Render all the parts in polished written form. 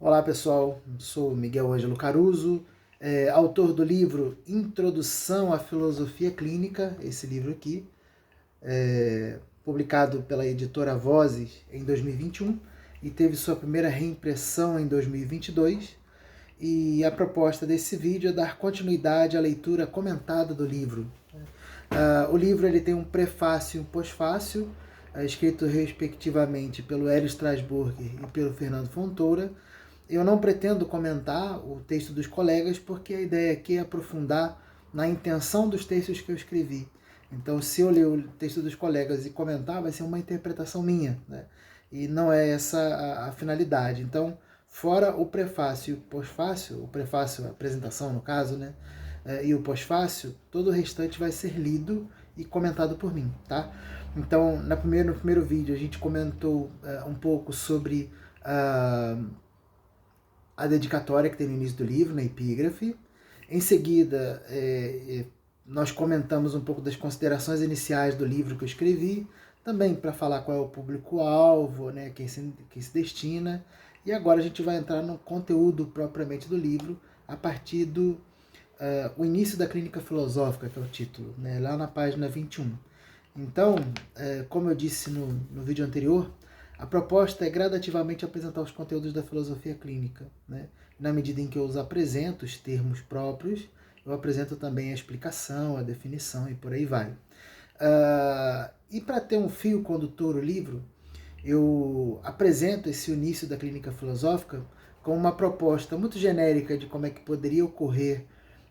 Olá pessoal, sou Miguel Ângelo Caruso, autor do livro Introdução à Filosofia Clínica, esse livro aqui, publicado pela editora Vozes em 2021 e teve sua primeira reimpressão em 2022. E a proposta desse vídeo é dar continuidade à leitura comentada do livro. O livro ele tem um prefácio e um pós-fácio, escrito respectivamente pelo Hélio Strasburger e pelo Fernando Fontoura. Eu não pretendo comentar o texto dos colegas, porque a ideia aqui é aprofundar na intenção dos textos que eu escrevi. Então, se eu ler o texto dos colegas e comentar, vai ser uma interpretação minha, né? E não é essa a finalidade. Então, fora o prefácio e o pós-fácio, o prefácio, a apresentação no caso, né? E o pós-fácio, todo o restante vai ser lido e comentado por mim, tá? Então, no primeiro vídeo, a gente comentou um pouco sobre a dedicatória que tem no início do livro, na epígrafe. Em seguida, nós comentamos um pouco das considerações iniciais do livro que eu escrevi, também para falar qual é o público-alvo, né, quem se destina. E agora a gente vai entrar no conteúdo propriamente do livro, a partir do o início da clínica filosófica, que é o título, né, lá na página 21. Então, como eu disse no vídeo anterior, a proposta é gradativamente apresentar os conteúdos da filosofia clínica, né? Na medida em que eu os apresento, os termos próprios, eu apresento também a explicação, a definição e por aí vai. E para ter um fio condutor o livro, eu apresento esse início da clínica filosófica com uma proposta muito genérica de como é que poderia ocorrer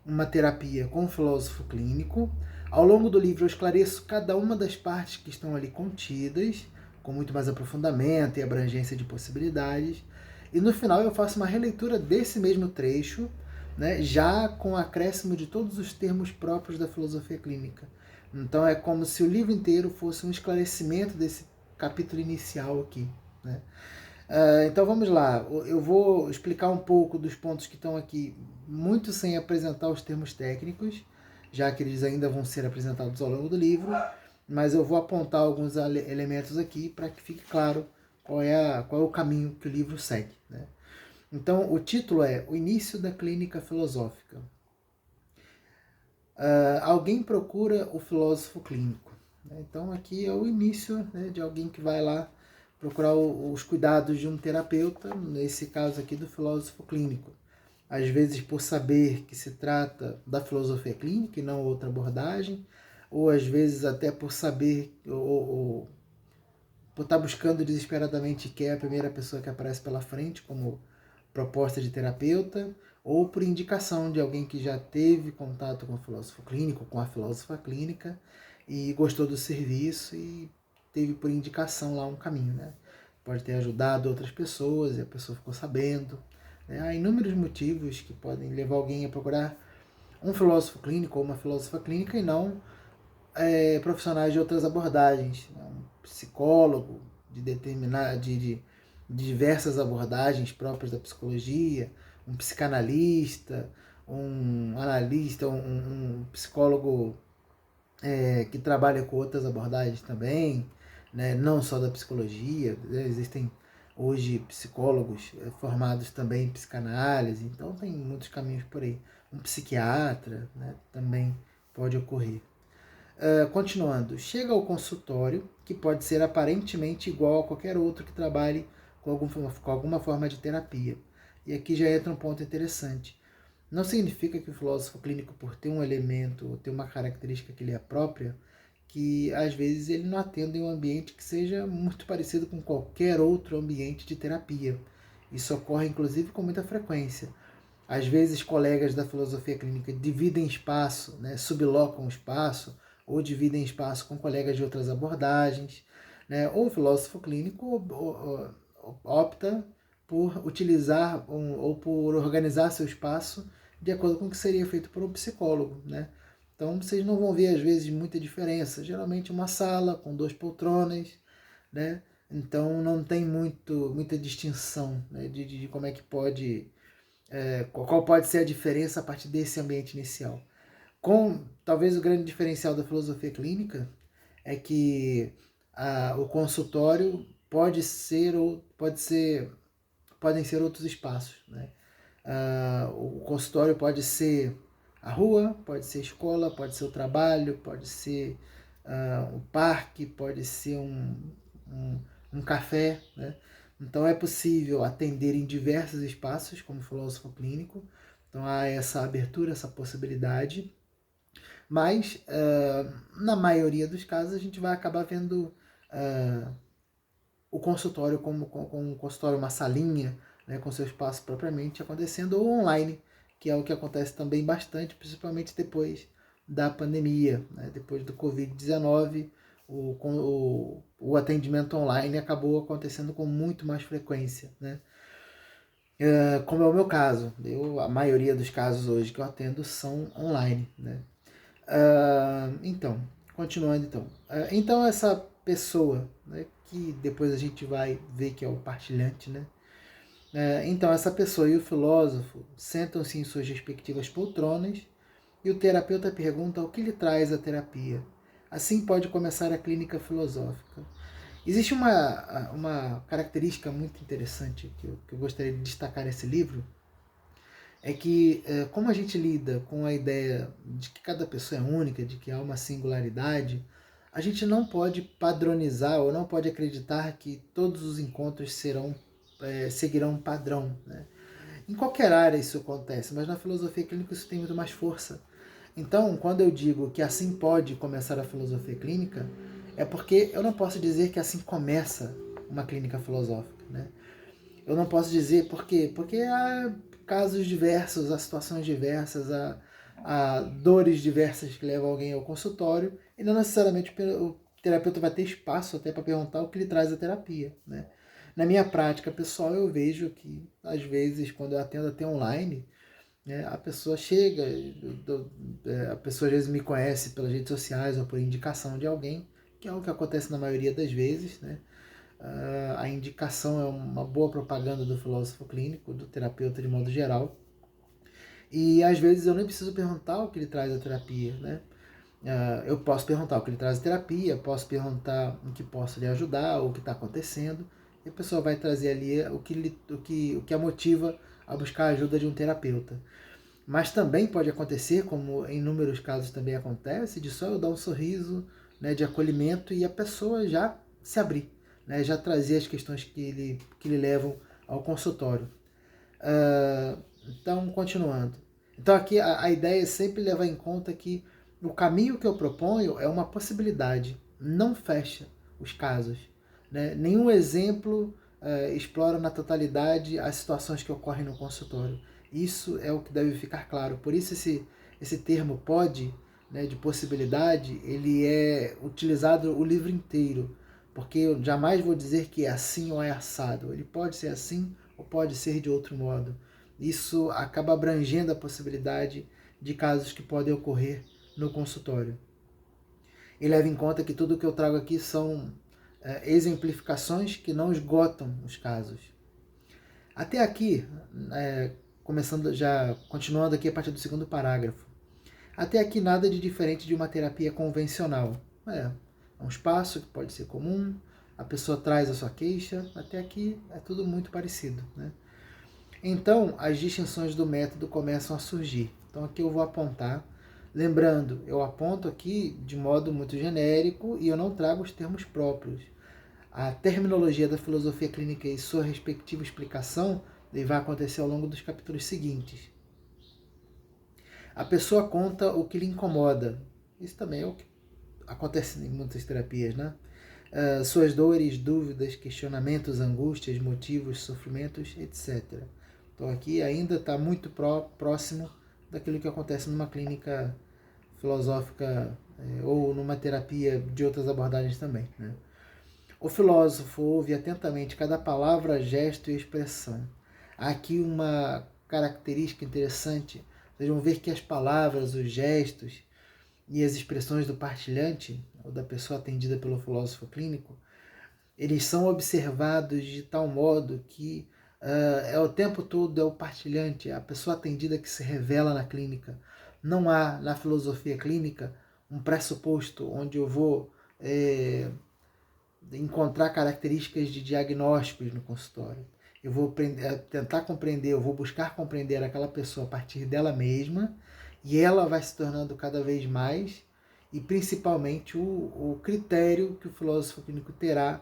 uma terapia com um filósofo clínico. Ao longo do livro eu esclareço cada uma das partes que estão ali contidas, com muito mais aprofundamento e abrangência de possibilidades. E no final eu faço uma releitura desse mesmo trecho, né, já com o acréscimo de todos os termos próprios da filosofia clínica. Então é como se o livro inteiro fosse um esclarecimento desse capítulo inicial aqui, né? Então vamos lá, eu vou explicar um pouco dos pontos que estão aqui, muito sem apresentar os termos técnicos, já que eles ainda vão ser apresentados ao longo do livro, mas eu vou apontar alguns elementos aqui para que fique claro qual é o caminho que o livro segue, né? Então o título é O Início da Clínica Filosófica. Alguém procura o filósofo clínico. Então aqui é o início, né, de alguém que vai lá procurar os cuidados de um terapeuta, nesse caso aqui do filósofo clínico. Às vezes por saber que se trata da filosofia clínica e não outra abordagem, ou às vezes até por saber, ou por estar buscando desesperadamente quem é a primeira pessoa que aparece pela frente como proposta de terapeuta, ou por indicação de alguém que já teve contato com o filósofo clínico, com a filósofa clínica, e gostou do serviço e teve por indicação lá um caminho, né? Pode ter ajudado outras pessoas e a pessoa ficou sabendo. Né? Há inúmeros motivos que podem levar alguém a procurar um filósofo clínico ou uma filósofa clínica e não profissionais de outras abordagens. Né? Um psicólogo de diversas abordagens próprias da psicologia, um psicanalista, um analista, um psicólogo que trabalha com outras abordagens também, né? Não só da psicologia, né? Existem hoje psicólogos formados também em psicanálise, então tem muitos caminhos por aí. Um psiquiatra, né? Também pode ocorrer. Continuando, chega ao consultório, que pode ser aparentemente igual a qualquer outro que trabalhe com alguma forma de terapia. E aqui já entra um ponto interessante. Não significa que o filósofo clínico, por ter um elemento, ou ter uma característica que lhe é própria, que às vezes ele não atenda em um ambiente que seja muito parecido com qualquer outro ambiente de terapia. Isso ocorre inclusive com muita frequência. Às vezes colegas da filosofia clínica dividem espaço, né, sublocam espaço, ou dividem espaço com colegas de outras abordagens, né, ou o filósofo clínico opta por utilizar ou por organizar seu espaço de acordo com o que seria feito por um psicólogo, né? Então vocês não vão ver às vezes muita diferença. Geralmente uma sala com 2 poltronas, né? Então não tem muita distinção, né, de como é que pode qual pode ser a diferença a partir desse ambiente inicial. Talvez o grande diferencial da filosofia clínica é que o consultório pode podem ser outros espaços, né? O consultório pode ser a rua, pode ser a escola, pode ser o trabalho, pode ser o parque, pode ser um café, né? Então é possível atender em diversos espaços como filósofo clínico. Então há essa abertura, essa possibilidade. Mas, na maioria dos casos, a gente vai acabar vendo o consultório como um consultório, uma salinha, né, com seu espaço propriamente acontecendo, ou online, que é o que acontece também bastante, principalmente depois da pandemia, né, depois do Covid-19, o atendimento online acabou acontecendo com muito mais frequência, né? Como é o meu caso, a maioria dos casos hoje que eu atendo são online, né? Então, continuando então. Então essa pessoa, né, que depois a gente vai ver que é o partilhante, né? Então essa pessoa e o filósofo sentam-se em suas respectivas poltronas e o terapeuta pergunta o que lhe traz a terapia. Assim pode começar a clínica filosófica. Existe uma característica muito interessante que eu gostaria de destacar nesse livro, é que como a gente lida com a ideia de que cada pessoa é única, de que há uma singularidade, a gente não pode padronizar ou não pode acreditar que todos os encontros seguirão um padrão, né? Em qualquer área isso acontece, mas na filosofia clínica isso tem muito mais força. Então, quando eu digo que assim pode começar a filosofia clínica, é porque eu não posso dizer que assim começa uma clínica filosófica, né? Eu não posso dizer por quê? Porque há casos diversos, há situações diversas, há dores diversas que levam alguém ao consultório e não necessariamente o terapeuta vai ter espaço até para perguntar o que lhe traz a terapia, né? Na minha prática pessoal, eu vejo que, às vezes, quando eu atendo até online, né, a pessoa chega, a pessoa às vezes me conhece pelas redes sociais ou por indicação de alguém, que é o que acontece na maioria das vezes, né? A indicação é uma boa propaganda do filósofo clínico, do terapeuta de modo geral. E às vezes eu nem preciso perguntar o que ele traz a terapia, né? Eu posso perguntar o que ele traz a terapia, posso perguntar o que posso lhe ajudar, o que está acontecendo, e a pessoa vai trazer ali o que a motiva a buscar a ajuda de um terapeuta. Mas também pode acontecer, como em inúmeros casos também acontece, de só eu dar um sorriso, né, de acolhimento e a pessoa já se abrir, né, já trazer as questões que lhe levam ao consultório. Então, continuando. Então, aqui a ideia é sempre levar em conta que o caminho que eu proponho é uma possibilidade, não fecha os casos, né? Nenhum exemplo explora na totalidade as situações que ocorrem no consultório. Isso é o que deve ficar claro. Por isso esse termo pode, né, de possibilidade, ele é utilizado o livro inteiro, porque eu jamais vou dizer que é assim ou é assado. Ele pode ser assim ou pode ser de outro modo. Isso acaba abrangendo a possibilidade de casos que podem ocorrer no consultório. E leve em conta que tudo que eu trago aqui são exemplificações que não esgotam os casos. Até aqui, continuando aqui a partir do segundo parágrafo. Até aqui nada de diferente de uma terapia convencional. É um espaço que pode ser comum, a pessoa traz a sua queixa, até aqui é tudo muito parecido, né? Então, as distinções do método começam a surgir. Então, aqui eu vou apontar. Lembrando, eu aponto aqui de modo muito genérico e eu não trago os termos próprios. A terminologia da filosofia clínica e sua respectiva explicação vai acontecer ao longo dos capítulos seguintes. A pessoa conta o que lhe incomoda. Isso também é o que acontece em muitas terapias, né? Suas dores, dúvidas, questionamentos, angústias, motivos, sofrimentos, etc. Então aqui ainda está muito próximo daquilo que acontece numa clínica filosófica ou numa terapia de outras abordagens também, né? O filósofo ouve atentamente cada palavra, gesto e expressão. Há aqui uma característica interessante. Vocês vão ver que as palavras, os gestos e as expressões do partilhante, ou da pessoa atendida pelo filósofo clínico, eles são observados de tal modo que é o tempo todo é o partilhante, a pessoa atendida que se revela na clínica. Não há na filosofia clínica um pressuposto onde eu vou encontrar características de diagnósticos no consultório. eu vou tentar compreender, eu vou buscar compreender aquela pessoa a partir dela mesma, e ela vai se tornando cada vez mais, e principalmente o critério que o filósofo clínico terá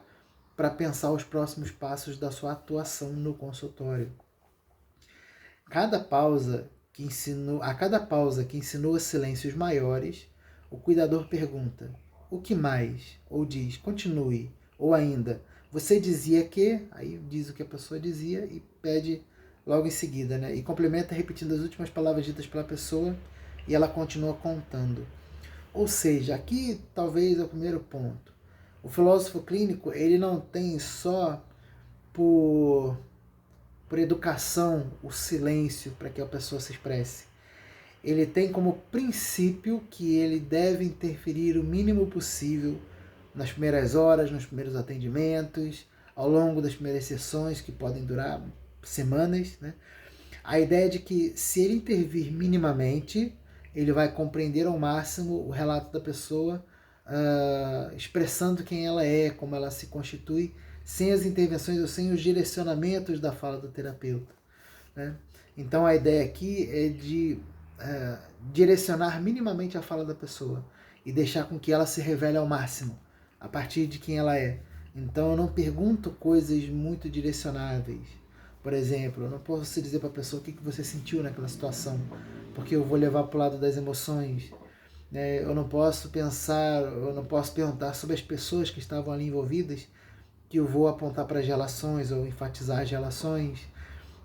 para pensar os próximos passos da sua atuação no consultório. A cada pausa que insinua silêncios maiores, o cuidador pergunta: o que mais? Ou diz: continue. Ou ainda: você dizia que... Aí diz o que a pessoa dizia e pede logo em seguida, né? E complementa repetindo as últimas palavras ditas pela pessoa, e ela continua contando. Ou seja, aqui talvez é o primeiro ponto. O filósofo clínico, ele não tem só por educação o silêncio para que a pessoa se expresse. Ele tem como princípio que ele deve interferir o mínimo possível nas primeiras horas, nos primeiros atendimentos, ao longo das primeiras sessões, que podem durar semanas, né? A ideia de que, se ele intervir minimamente, ele vai compreender ao máximo o relato da pessoa, expressando quem ela é, como ela se constitui, sem as intervenções ou sem os direcionamentos da fala do terapeuta, né? Então a ideia aqui é de direcionar minimamente a fala da pessoa e deixar com que ela se revele ao máximo, a partir de quem ela é. Então eu não pergunto coisas muito direcionáveis. Por exemplo, eu não posso dizer para a pessoa o que você sentiu naquela situação, porque eu vou levar para o lado das emoções, né? Eu não posso perguntar sobre as pessoas que estavam ali envolvidas, que eu vou apontar para as relações ou enfatizar as relações.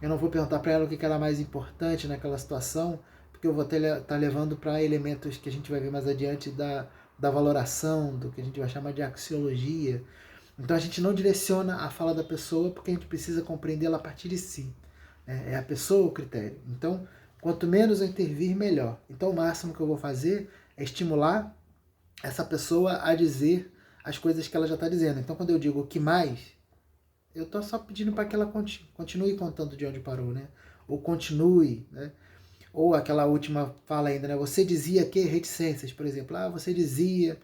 Eu não vou perguntar para ela o que era mais importante naquela situação, porque eu vou estar levando para elementos que a gente vai ver mais adiante da valoração, do que a gente vai chamar de axiologia. Então a gente não direciona a fala da pessoa, porque a gente precisa compreendê-la a partir de si. É a pessoa o critério. Então, quanto menos eu intervir, melhor. Então o máximo que eu vou fazer é estimular essa pessoa a dizer as coisas que ela já está dizendo. Então quando eu digo o que mais, eu estou só pedindo para que ela continue contando de onde parou, né? Ou continue, né? Ou aquela última fala ainda, né? Você dizia que reticências, por exemplo. Você dizia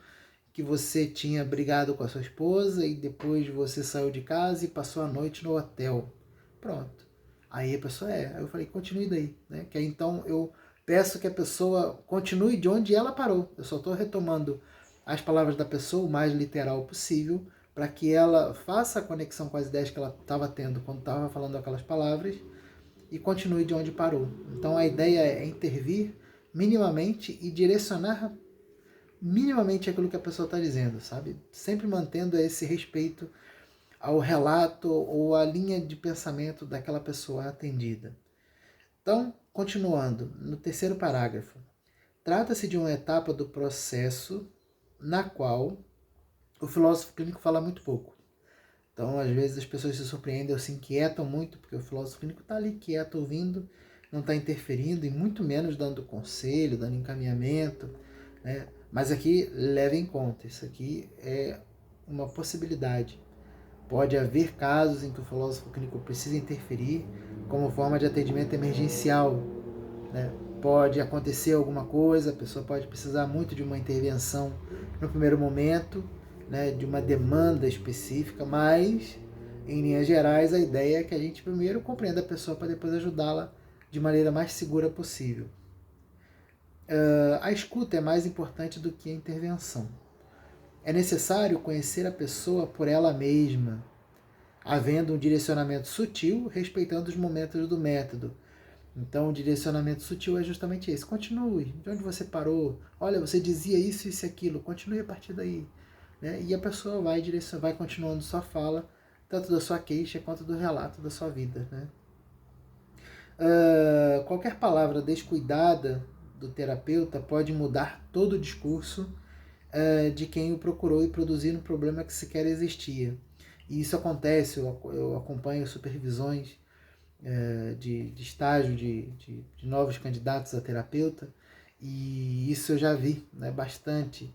que você tinha brigado com a sua esposa e depois você saiu de casa e passou a noite no hotel. Pronto. Aí a pessoa Aí eu falei, continue daí, né? Que aí então eu peço que a pessoa continue de onde ela parou. Eu só estou retomando as palavras da pessoa o mais literal possível, para que ela faça a conexão com as ideias que ela estava tendo quando estava falando aquelas palavras e continue de onde parou. Então a ideia é intervir minimamente e direcionar minimamente aquilo que a pessoa está dizendo, sabe? Sempre mantendo esse respeito ao relato ou à linha de pensamento daquela pessoa atendida. Então, continuando, no terceiro parágrafo. Trata-se de uma etapa do processo na qual o filósofo clínico fala muito pouco. Então, às vezes, as pessoas se surpreendem ou se inquietam muito, porque o filósofo clínico está ali quieto, ouvindo, não está interferindo, e muito menos dando conselho, dando encaminhamento, né? Mas aqui, leve em conta, isso aqui é uma possibilidade. Pode haver casos em que o filósofo clínico precisa interferir como forma de atendimento emergencial, né? Pode acontecer alguma coisa, a pessoa pode precisar muito de uma intervenção no primeiro momento, né, de uma demanda específica, mas, em linhas gerais, a ideia é que a gente primeiro compreenda a pessoa para depois ajudá-la de maneira mais segura possível. A escuta é mais importante do que a intervenção. É necessário conhecer a pessoa por ela mesma, havendo um direcionamento sutil, respeitando os momentos do método. Então, o direcionamento sutil é justamente esse. Continue. De onde você parou? Olha, você dizia isso, isso e aquilo. Continue a partir daí. Né? E a pessoa vai continuando sua fala, tanto da sua queixa quanto do relato da sua vida. Né? Qualquer palavra descuidada do terapeuta pode mudar todo o discurso de quem o procurou e produzir um problema que sequer existia. E isso acontece, eu acompanho supervisões de estágio de novos candidatos a terapeuta, e isso eu já vi, né, bastante,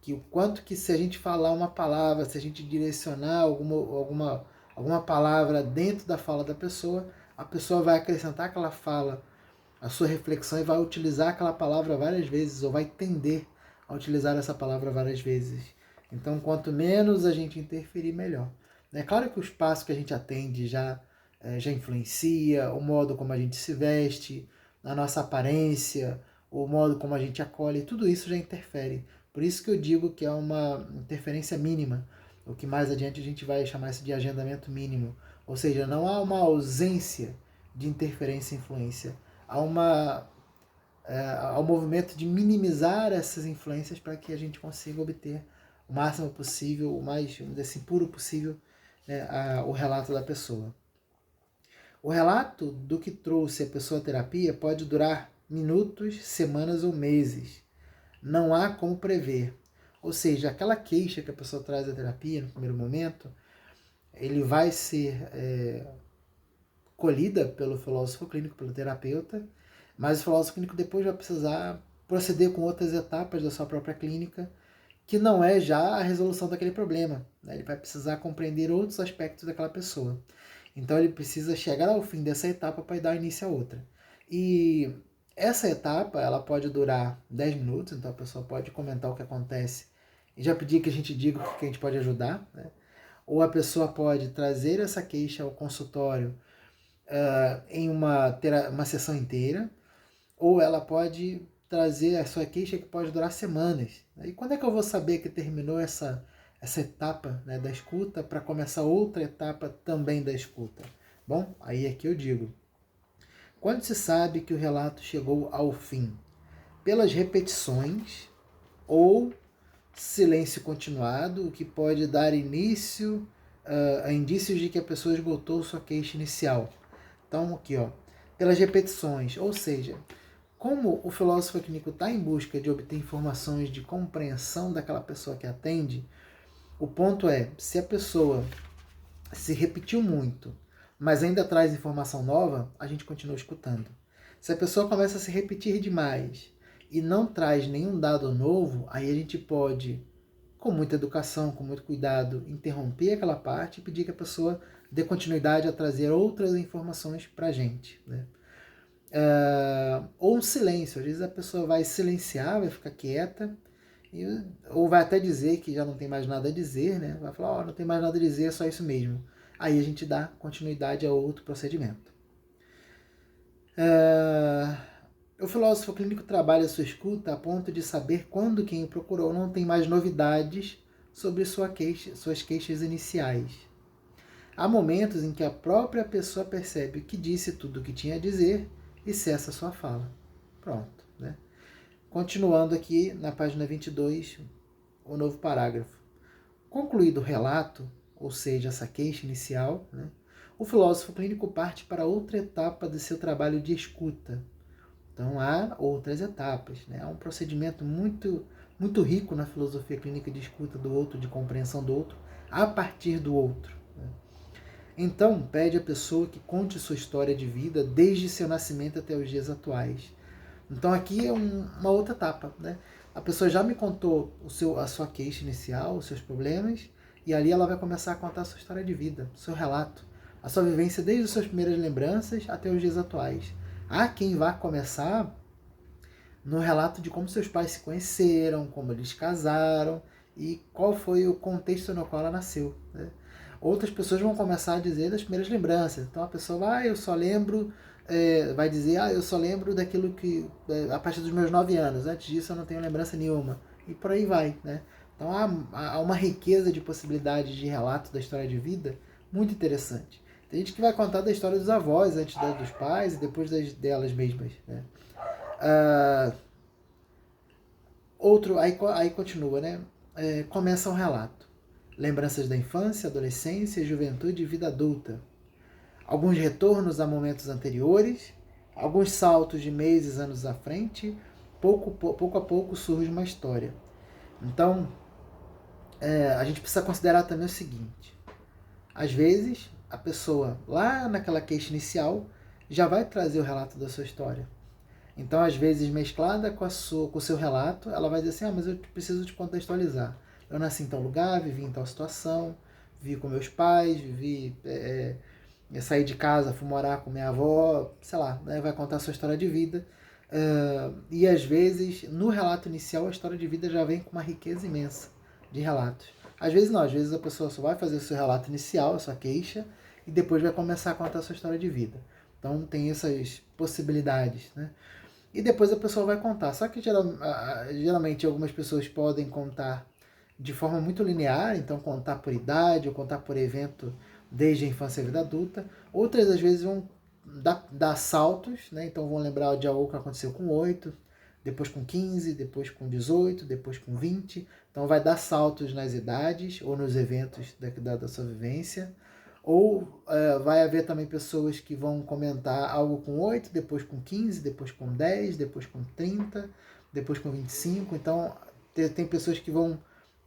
que o quanto que, se a gente falar uma palavra, se a gente direcionar alguma palavra dentro da fala da pessoa, a pessoa vai acrescentar aquela fala, a sua reflexão, e vai utilizar aquela palavra várias vezes, ou vai tender a utilizar essa palavra várias vezes. Então, quanto menos a gente interferir, melhor. É claro que os passos que a gente atende já influencia, o modo como a gente se veste, a nossa aparência, o modo como a gente acolhe, tudo isso já interfere. Por isso que eu digo que é uma interferência mínima, o que mais adiante a gente vai chamar isso de agendamento mínimo. Ou seja, não há uma ausência de interferência e influência, há um movimento de minimizar essas influências para que a gente consiga obter o máximo possível, o mais, vamos dizer assim, puro possível, né, o relato da pessoa. O relato do que trouxe a pessoa à terapia pode durar minutos, semanas ou meses. Não há como prever. Ou seja, aquela queixa que a pessoa traz à terapia no primeiro momento, ele vai ser colhida pelo filósofo clínico, pelo terapeuta, mas o filósofo clínico depois vai precisar proceder com outras etapas da sua própria clínica, que não é já a resolução daquele problema. Né? Ele vai precisar compreender outros aspectos daquela pessoa. Então ele precisa chegar ao fim dessa etapa para dar início a outra. E essa etapa ela pode durar 10 minutos, então a pessoa pode comentar o que acontece e já pedir que a gente diga o que a gente pode ajudar. Né? Ou a pessoa pode trazer essa queixa ao consultório em uma sessão inteira, ou ela pode trazer a sua queixa que pode durar semanas. E quando é que eu vou saber que terminou essa etapa, né, da escuta para começar outra etapa também da escuta? Bom, aí aqui eu digo, quando se sabe que o relato chegou ao fim? Pelas repetições ou silêncio continuado, o que pode dar início a indícios de que a pessoa esgotou sua queixa inicial. Então, aqui, ó, pelas repetições, ou seja, como o filósofo clínico está em busca de obter informações de compreensão daquela pessoa que atende, o ponto é, se a pessoa se repetiu muito, mas ainda traz informação nova, a gente continua escutando. Se a pessoa começa a se repetir demais e não traz nenhum dado novo, aí a gente pode, com muita educação, com muito cuidado, interromper aquela parte e pedir que a pessoa dê continuidade a trazer outras informações para a gente. Né? Ou um silêncio, às vezes a pessoa vai silenciar, vai ficar quieta, ou vai até dizer que já não tem mais nada a dizer, né? Vai falar, não tem mais nada a dizer, é só isso mesmo. Aí a gente dá continuidade a outro procedimento. O filósofo clínico trabalha sua escuta a ponto de saber quando quem o procurou não tem mais novidades sobre suas queixas iniciais. Há momentos em que a própria pessoa percebe que disse tudo o que tinha a dizer e cessa sua fala. Pronto. Né? Continuando aqui na página 22, o novo parágrafo. Concluído o relato, ou seja, essa queixa inicial, né, o filósofo clínico parte para outra etapa de seu trabalho de escuta. Então há outras etapas. Né? Há um procedimento muito, muito rico na filosofia clínica de escuta do outro, de compreensão do outro, a partir do outro. Né? Então, pede à pessoa que conte sua história de vida desde seu nascimento até os dias atuais. Então aqui é uma outra etapa. Né? A pessoa já me contou a sua queixa inicial, os seus problemas, e ali ela vai começar a contar a sua história de vida, o seu relato, a sua vivência desde as suas primeiras lembranças até os dias atuais. Há quem vá começar no relato de como seus pais se conheceram, como eles casaram e qual foi o contexto no qual ela nasceu. Né? Outras pessoas vão começar a dizer das primeiras lembranças. Então a pessoa vai, eu só lembro, vai dizer, eu só lembro daquilo que, a partir dos meus 9 anos, antes disso eu não tenho lembrança nenhuma. E por aí vai. Né? Então há uma riqueza de possibilidades de relato da história de vida muito interessante. Tem gente que vai contar da história dos avós, antes dos pais e depois delas mesmas. Né? Aí continua, né? Começa um relato. Lembranças da infância, adolescência, juventude e vida adulta. Alguns retornos a momentos anteriores, alguns saltos de meses, anos à frente, pouco a pouco surge uma história. Então, a gente precisa considerar também o seguinte. Às vezes, a pessoa, lá naquela queixa inicial, já vai trazer o relato da sua história. Então, às vezes, mesclada com o seu relato, ela vai dizer assim, mas eu preciso te contextualizar. Eu nasci em tal lugar, vivi em tal situação, vivi com meus pais, saí de casa, fui morar com minha avó, sei lá, né, vai contar a sua história de vida. E às vezes, no relato inicial, a história de vida já vem com uma riqueza imensa de relatos. Às vezes não, às vezes a pessoa só vai fazer o seu relato inicial, a sua queixa, e depois vai começar a contar a sua história de vida. Então tem essas possibilidades, né? E depois a pessoa vai contar. Só que geralmente algumas pessoas podem contar de forma muito linear, então contar por idade ou contar por evento desde a infância e a vida adulta. Outras às vezes vão dar saltos, né? Então vão lembrar de algo que aconteceu com 8, depois com 15, depois com 18, depois com 20. Então vai dar saltos nas idades ou nos eventos da sua vivência. Ou vai haver também pessoas que vão comentar algo com 8, depois com 15, depois com 10, depois com 30, depois com 25. Então tem pessoas que vão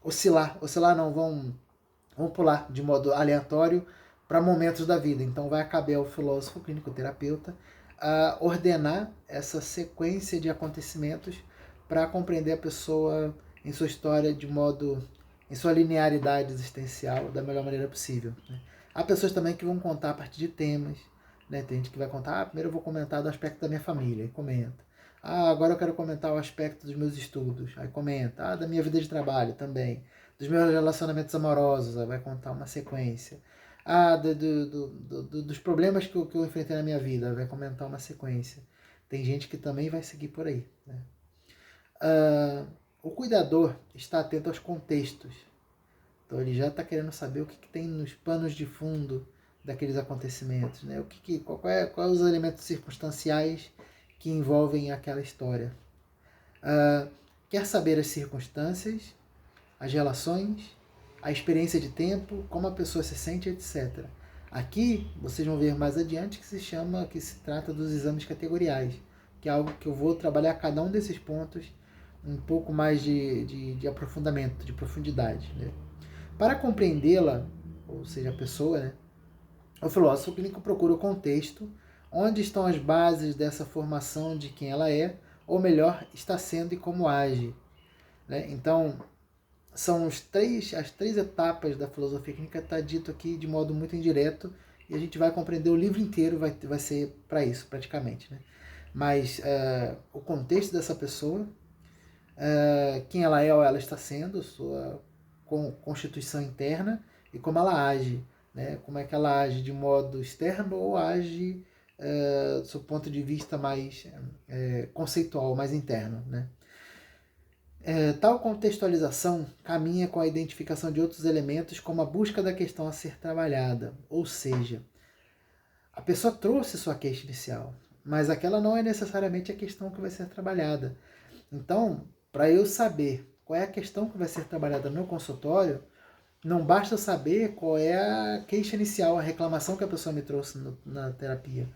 oscilar não, vão pular de modo aleatório para momentos da vida. Então vai caber ao filósofo clínico terapeuta a ordenar essa sequência de acontecimentos para compreender a pessoa em sua história em sua linearidade existencial da melhor maneira possível, né? Há pessoas também que vão contar a partir de temas, né? Tem gente que vai contar, primeiro eu vou comentar do aspecto da minha família, aí comenta. Agora eu quero comentar o aspecto dos meus estudos, aí comenta. Da minha vida de trabalho também. Dos meus relacionamentos amorosos, aí vai contar uma sequência. Dos problemas que eu enfrentei na minha vida, vai comentar uma sequência. Tem gente que também vai seguir por aí, né? O cuidador está atento aos contextos. Então ele já está querendo saber o que tem nos panos de fundo daqueles acontecimentos, né? Quais os elementos circunstanciais que envolvem aquela história. Quer saber as circunstâncias, as relações, a experiência de tempo, como a pessoa se sente, etc. Aqui vocês vão ver mais adiante que se trata dos exames categoriais, que é algo que eu vou trabalhar cada um desses pontos um pouco mais de aprofundamento, de profundidade, né? Para compreendê-la, ou seja, a pessoa, né, o filósofo clínico procura o contexto, onde estão as bases dessa formação de quem ela é, ou melhor, está sendo e como age, né? Então, são as três etapas da filosofia clínica, está dito aqui de modo muito indireto, e a gente vai compreender o livro inteiro, vai ser para isso, praticamente, né? Mas o contexto dessa pessoa, quem ela é ou ela está sendo, sua constituição interna e como ela age, né? Como é que ela age de modo externo ou age do seu ponto de vista mais conceitual, mais interno, né? Tal contextualização caminha com a identificação de outros elementos como a busca da questão a ser trabalhada, ou seja, a pessoa trouxe sua queixa inicial, mas aquela não é necessariamente a questão que vai ser trabalhada. Então, para eu saber qual é a questão que vai ser trabalhada no consultório, não basta saber qual é a queixa inicial, a reclamação que a pessoa me trouxe na terapia.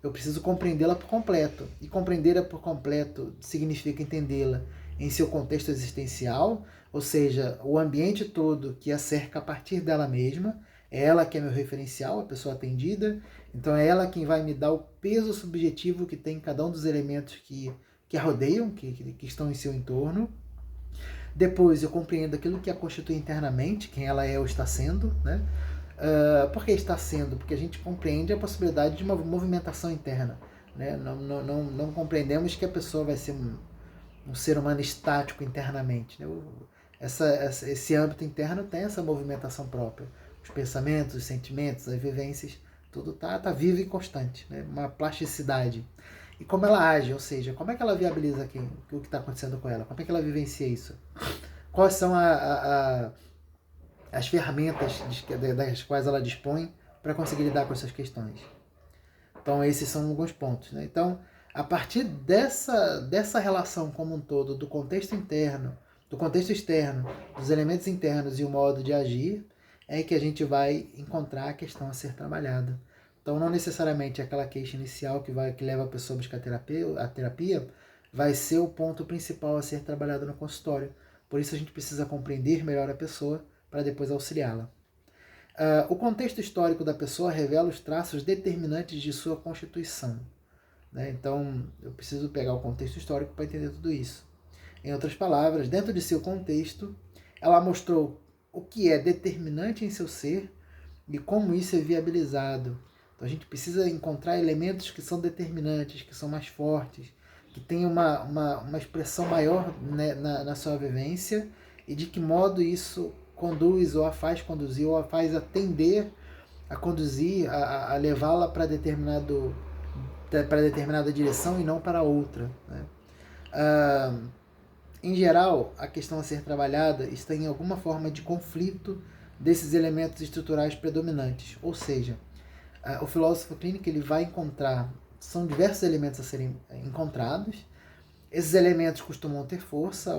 Eu preciso compreendê-la por completo. E compreendê-la por completo significa entendê-la em seu contexto existencial, ou seja, o ambiente todo que a cerca a partir dela mesma. É ela que é meu referencial, a pessoa atendida. Então é ela quem vai me dar o peso subjetivo que tem cada um dos elementos que a rodeiam, que estão em seu entorno. Depois eu compreendo aquilo que a constitui internamente, quem ela é ou está sendo, né? Por que está sendo? Porque a gente compreende a possibilidade de uma movimentação interna, né? Não compreendemos que a pessoa vai ser um ser humano estático internamente, né? Esse âmbito interno tem essa movimentação própria. Os pensamentos, os sentimentos, as vivências, tudo tá vivo e constante, né? Uma plasticidade. E como ela age, ou seja, como é que ela viabiliza o que está acontecendo com ela? Como é que ela vivencia isso? Quais são as ferramentas das quais ela dispõe para conseguir lidar com essas questões? Então, esses são alguns pontos, né? Então, a partir dessa relação como um todo, do contexto interno, do contexto externo, dos elementos internos e o modo de agir, é que a gente vai encontrar a questão a ser trabalhada. Então, não necessariamente aquela queixa inicial que leva a pessoa a buscar a terapia vai ser o ponto principal a ser trabalhado no consultório. Por isso, a gente precisa compreender melhor a pessoa para depois auxiliá-la. O contexto histórico da pessoa revela os traços determinantes de sua constituição, né? Então, eu preciso pegar o contexto histórico para entender tudo isso. Em outras palavras, dentro de seu contexto, ela mostrou o que é determinante em seu ser e como isso é viabilizado. Então, a gente precisa encontrar elementos que são determinantes, que são mais fortes, que tenham uma expressão maior, né, na sua vivência, e de que modo isso conduz ou a faz conduzir ou a faz atender a conduzir, a levá-la para determinada direção e não para outra, né? Em geral, a questão a ser trabalhada está em alguma forma de conflito desses elementos estruturais predominantes, ou seja, o filósofo clínico ele vai encontrar, são diversos elementos a serem encontrados, esses elementos costumam ter força,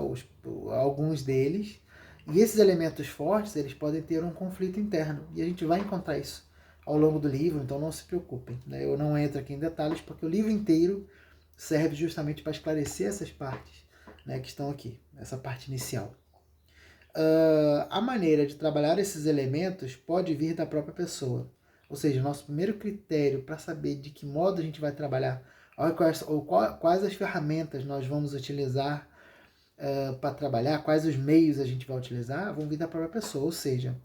alguns deles, e esses elementos fortes eles podem ter um conflito interno, e a gente vai encontrar isso ao longo do livro, então não se preocupem, né? Eu não entro aqui em detalhes, porque o livro inteiro serve justamente para esclarecer essas partes, né, que estão aqui, essa parte inicial. A maneira de trabalhar esses elementos pode vir da própria pessoa. Ou seja, o nosso primeiro critério para saber de que modo a gente vai trabalhar, quais as ferramentas nós vamos utilizar para trabalhar, quais os meios a gente vai utilizar, vão vir da própria pessoa. Ou seja,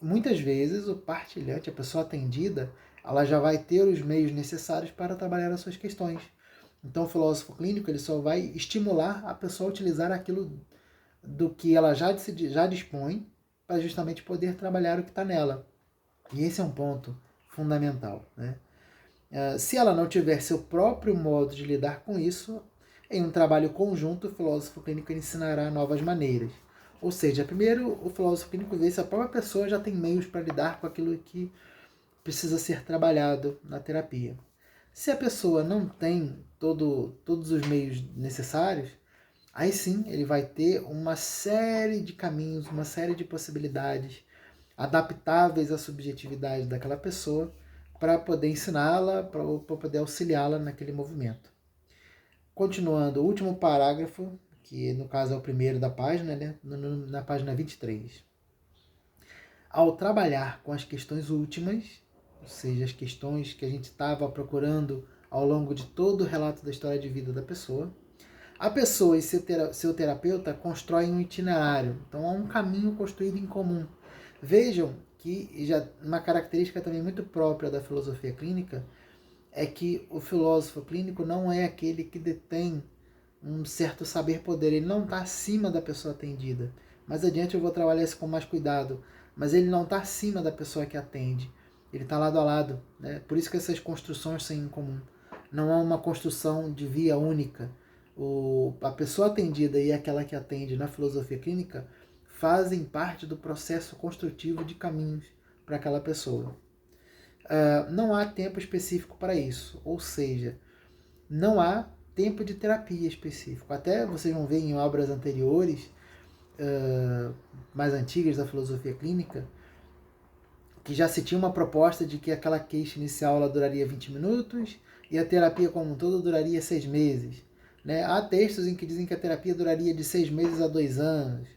muitas vezes o partilhante, a pessoa atendida, ela já vai ter os meios necessários para trabalhar as suas questões. Então o filósofo clínico ele só vai estimular a pessoa a utilizar aquilo do que ela já dispõe para justamente poder trabalhar o que está nela. E esse é um ponto fundamental, né? Se ela não tiver seu próprio modo de lidar com isso, em um trabalho conjunto, o filósofo clínico ensinará novas maneiras. Ou seja, primeiro o filósofo clínico vê se a própria pessoa já tem meios para lidar com aquilo que precisa ser trabalhado na terapia. Se a pessoa não tem todos os meios necessários, aí sim ele vai ter uma série de caminhos, uma série de possibilidades adaptáveis à subjetividade daquela pessoa para poder ensiná-la, para poder auxiliá-la naquele movimento. Continuando, o último parágrafo, que no caso é o primeiro da página, né? Na página 23. Ao trabalhar com as questões últimas, ou seja, as questões que a gente estava procurando ao longo de todo o relato da história de vida da pessoa, a pessoa e seu terapeuta constroem um itinerário, então há um caminho construído em comum. Vejam que já uma característica também muito própria da filosofia clínica é que o filósofo clínico não é aquele que detém um certo saber-poder, ele não está acima da pessoa atendida. Mais adiante eu vou trabalhar isso com mais cuidado, mas ele não está acima da pessoa que atende, ele está lado a lado, né? Por isso que essas construções são em comum. Não há uma construção de via única. A pessoa atendida e aquela que atende na filosofia clínica fazem parte do processo construtivo de caminhos para aquela pessoa. Não há tempo específico para isso, ou seja, não há tempo de terapia específico. Até vocês vão ver em obras anteriores, mais antigas da filosofia clínica, que já se tinha uma proposta de que aquela queixa inicial ela duraria 20 minutos e a terapia como um todo duraria 6 meses. Né? Há textos em que dizem que a terapia duraria de 6 meses a 2 anos.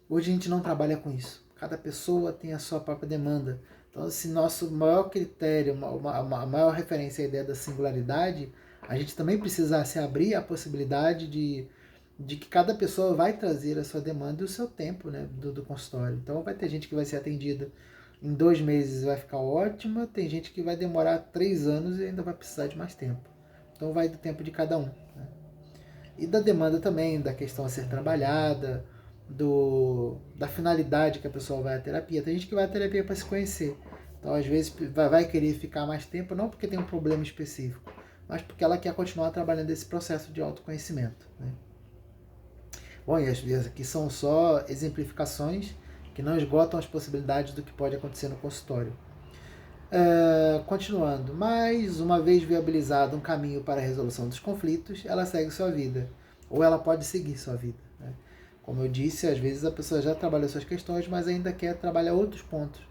Hoje a gente não trabalha com isso. Cada pessoa tem a sua própria demanda. Então, se nosso maior critério, a maior referência à ideia da singularidade, a gente também precisa se abrir à possibilidade de que cada pessoa vai trazer a sua demanda e o seu tempo, né, do consultório. Então, vai ter gente que vai ser atendida em 2 meses e vai ficar ótima, tem gente que vai demorar 3 anos e ainda vai precisar de mais tempo. Então, vai do tempo de cada um. Né? E da demanda também, da questão a ser trabalhada, da finalidade que a pessoa vai à terapia. Tem gente que vai à terapia para se conhecer. Então, às vezes, vai querer ficar mais tempo, não porque tem um problema específico, mas porque ela quer continuar trabalhando esse processo de autoconhecimento. Né? Bom, e as aqui são só exemplificações que não esgotam as possibilidades do que pode acontecer no consultório. Continuando, mais uma vez viabilizado um caminho para a resolução dos conflitos, ela segue sua vida, ou ela pode seguir sua vida. Né? Como eu disse, às vezes a pessoa já trabalhou suas questões, mas ainda quer trabalhar outros pontos.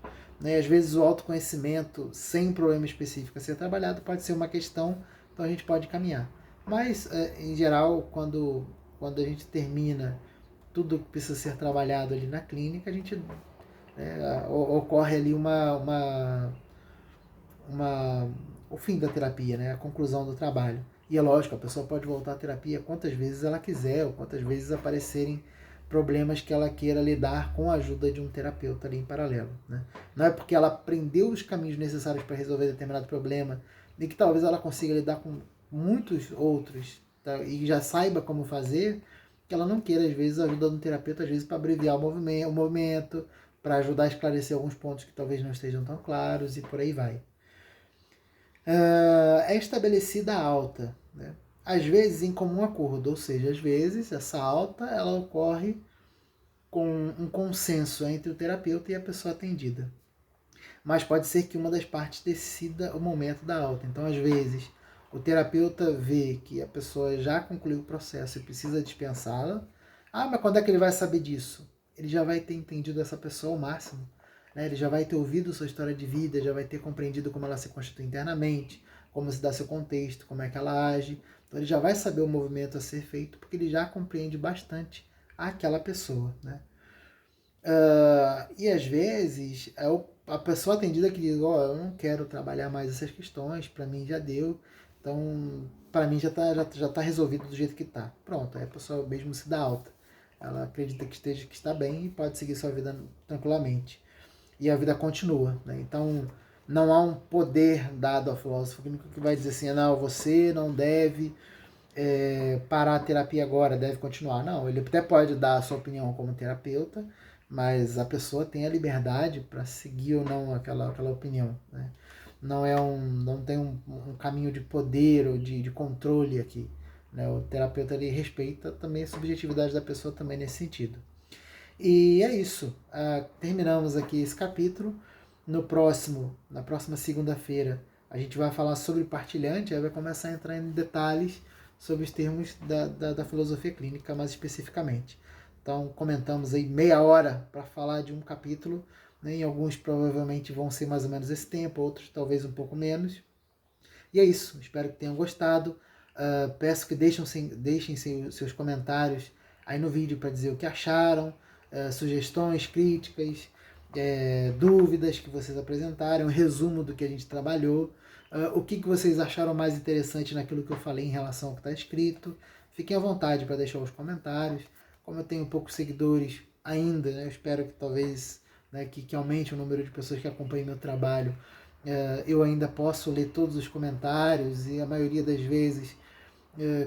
Né? Às vezes o autoconhecimento, sem problema específico a ser trabalhado, pode ser uma questão, então a gente pode caminhar. Mas, em geral, quando a gente termina tudo que precisa ser trabalhado ali na clínica, a gente ocorre ali o fim da terapia, né? A conclusão do trabalho. E é lógico, a pessoa pode voltar à terapia quantas vezes ela quiser, ou quantas vezes aparecerem problemas que ela queira lidar com a ajuda de um terapeuta ali em paralelo. Né? Não é porque ela aprendeu os caminhos necessários para resolver determinado problema e que talvez ela consiga lidar com muitos outros, tá? E já saiba como fazer, que ela não queira, às vezes, a ajuda do terapeuta, às vezes, para abreviar o movimento, para ajudar a esclarecer alguns pontos que talvez não estejam tão claros e por aí vai. É estabelecida a alta, né? Às vezes em comum acordo, ou seja, às vezes essa alta ela ocorre com um consenso entre o terapeuta e a pessoa atendida. Mas pode ser que uma das partes decida o momento da alta. Então, às vezes, o terapeuta vê que a pessoa já concluiu o processo e precisa dispensá-la. Ah, mas quando é que ele vai saber disso? Ele já vai ter entendido essa pessoa ao máximo. Né? Ele já vai ter ouvido sua história de vida, já vai ter compreendido como ela se constitui internamente, como se dá seu contexto, como é que ela age. Então, ele já vai saber o movimento a ser feito, porque ele já compreende bastante aquela pessoa. Né? E às vezes a pessoa atendida que diz, eu não quero trabalhar mais essas questões, para mim já deu, então para mim já tá resolvido do jeito que está. Pronto, aí a pessoa mesmo se dá alta. Ela acredita que está bem e pode seguir sua vida tranquilamente. E a vida continua. Né? Então não há um poder dado ao filósofo que vai dizer assim, não, você não deve parar a terapia agora, deve continuar. Não, ele até pode dar a sua opinião como terapeuta, mas a pessoa tem a liberdade para seguir ou não aquela opinião. Né? Não tem um caminho de poder ou de controle aqui. Né? O terapeuta ele respeita também a subjetividade da pessoa também nesse sentido. E é isso. Terminamos aqui esse capítulo. Na próxima segunda-feira, a gente vai falar sobre partilhante, aí vai começar a entrar em detalhes sobre os termos da filosofia clínica, mais especificamente. Então, comentamos aí meia hora para falar de um capítulo, né? Em alguns provavelmente vão ser mais ou menos esse tempo, outros talvez um pouco menos. E é isso, espero que tenham gostado. Peço que deixem seus comentários aí no vídeo para dizer o que acharam, sugestões, críticas, dúvidas que vocês apresentarem, um resumo do que a gente trabalhou, o que vocês acharam mais interessante naquilo que eu falei em relação ao que está escrito. Fiquem à vontade para deixar os comentários. Como eu tenho poucos seguidores ainda, né, eu espero que talvez que aumente o número de pessoas que acompanham meu trabalho. Eu ainda posso ler todos os comentários e a maioria das vezes,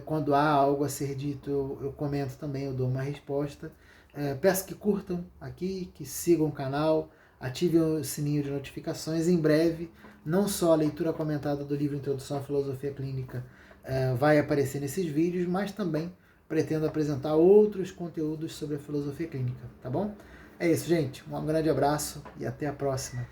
quando há algo a ser dito, eu comento também, eu dou uma resposta. Peço que curtam aqui, que sigam o canal, ativem o sininho de notificações. Em breve, não só a leitura comentada do livro Introdução à Filosofia Clínica vai aparecer nesses vídeos, mas também pretendo apresentar outros conteúdos sobre a filosofia clínica, tá bom? É isso, gente. Um grande abraço e até a próxima.